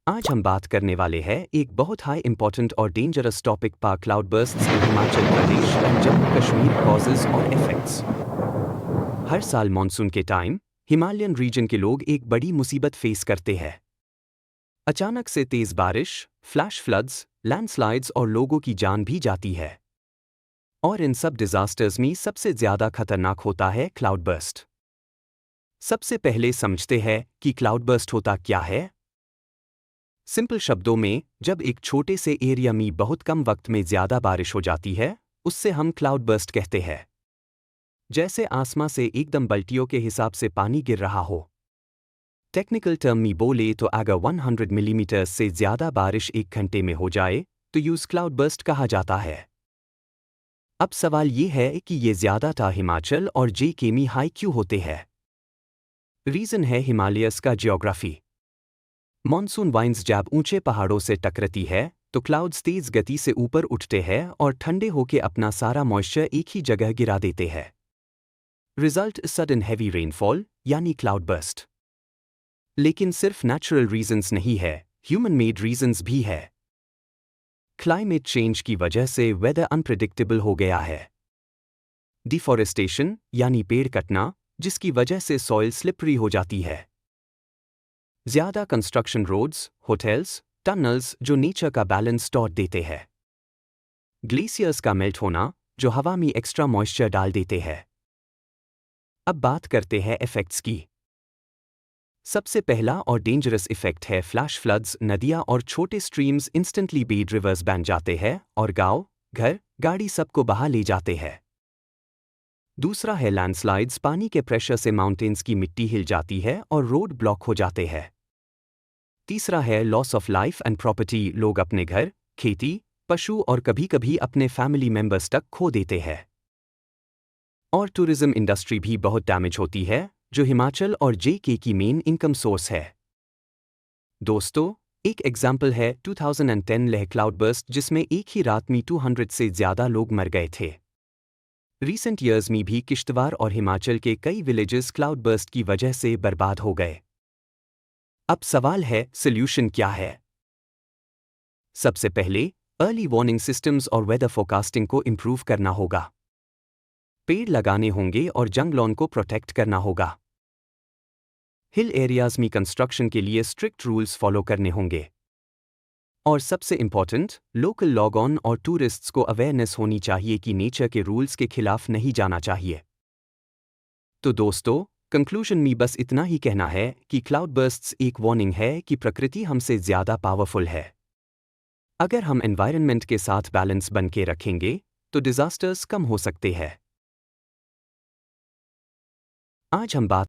आज हम बात करने वाले हैं एक बहुत हाई इंपॉर्टेंट और डेंजरस टॉपिक पर क्लाउडबर्स्ट्स इन हिमाचल प्रदेश एंड जम्मू कश्मीर कॉजेज और इफेक्ट्स। हर साल मॉनसून के टाइम हिमालयन रीजन के लोग एक बड़ी मुसीबत फेस करते हैं। अचानक से तेज बारिश, फ्लैश फ्लड्स, लैंडस्लाइड्स और लोगों की जान भी जाती है। और इन सब डिजास्टर्स में सबसे ज्यादा खतरनाक होता है क्लाउडबर्स्ट। सबसे पहले समझते हैं कि क्लाउडबर्स्ट होता क्या है। सिंपल शब्दों में, जब एक छोटे से एरिया में बहुत कम वक्त में ज्यादा बारिश हो जाती है, उससे हम क्लाउडबर्स्ट कहते हैं। जैसे आसमां से एकदम बाल्टियों के हिसाब से पानी गिर रहा हो। टेक्निकल टर्म में बोले तो अगर 100 मिलीमीटर से ज्यादा बारिश एक घंटे में हो जाए तो यूज क्लाउडबर्स्ट कहा जाता है। अब सवाल ये है कि ये ज्यादातर हिमाचल और जे में हाई क्यों होते हैं। रीजन है हिमालयस का जियोग्राफी। मॉनसून वाइंड्स जब ऊंचे पहाड़ों से टकराती है तो क्लाउड्स तेज गति से ऊपर उठते हैं और ठंडे होकर अपना सारा मॉइस्चर एक ही जगह गिरा देते हैं। रिजल्ट सडन हैवी रेनफॉल यानी क्लाउडबर्स्ट। लेकिन सिर्फ नेचुरल रीजंस नहीं है, ह्यूमन मेड रीजंस भी है। क्लाइमेट चेंज की वजह से वेदर अनप्रेडिक्टेबल हो गया है। डिफॉरेस्टेशन यानी पेड़ कटना, जिसकी वजह से सॉइल स्लिपरी हो जाती है। ज्यादा कंस्ट्रक्शन रोड्स, होटल्स, टनल्स जो नेचर का बैलेंस तोड़ देते हैं। ग्लेशियर्स का मेल्ट होना, जो हवा में एक्स्ट्रा मॉइस्चर डाल देते हैं। अब बात करते हैं इफेक्ट्स की। सबसे पहला और डेंजरस इफेक्ट है फ्लैश फ्लड्स। नदियां और छोटे स्ट्रीम्स इंस्टेंटली बेड रिवर्स बन जाते हैं और गांव, घर, गाड़ी सबको बहा ले जाते हैं। दूसरा है लैंडस्लाइड्स। पानी के प्रेशर से माउंटेन्स की मिट्टी हिल जाती है और रोड ब्लॉक हो जाते हैं। तीसरा है loss of life and property. लोग अपने घर, खेती, पशु और कभी कभी अपने फैमिली मेंबर्स तक खो देते हैं। और टूरिज्म इंडस्ट्री भी बहुत डैमेज होती है, जो हिमाचल और जे की मेन इनकम सोर्स है। दोस्तों, एक एग्जाम्पल है 2010 लेह क्लाउडबर्स्ट, जिसमें एक ही रात में 200 से ज्यादा लोग मर गए थे। रीसेंट ईयर्स में भी किश्तवाड़ और हिमाचल के कई विलेजेस क्लाउडबर्स्ट की वजह से बर्बाद हो गए। अब सवाल है, सॉल्यूशन क्या है। सबसे पहले अर्ली वार्निंग सिस्टम्स और वेदर फोरकास्टिंग को इंप्रूव करना होगा। पेड़ लगाने होंगे और जंगलों को प्रोटेक्ट करना होगा। हिल एरियाज में कंस्ट्रक्शन के लिए स्ट्रिक्ट रूल्स फॉलो करने होंगे। और सबसे इंपॉर्टेंट, लोकल लॉग ऑन और टूरिस्ट्स को अवेयरनेस होनी चाहिए कि नेचर के रूल्स के खिलाफ नहीं जाना चाहिए। तो दोस्तों, कंक्लूजन में बस इतना ही कहना है कि क्लाउडबर्स्ट्स एक वार्निंग है कि प्रकृति हमसे ज्यादा पावरफुल है। अगर हम एनवायरनमेंट के साथ बैलेंस बन के रखेंगे तो डिजास्टर्स कम हो सकते हैं। आज हम बात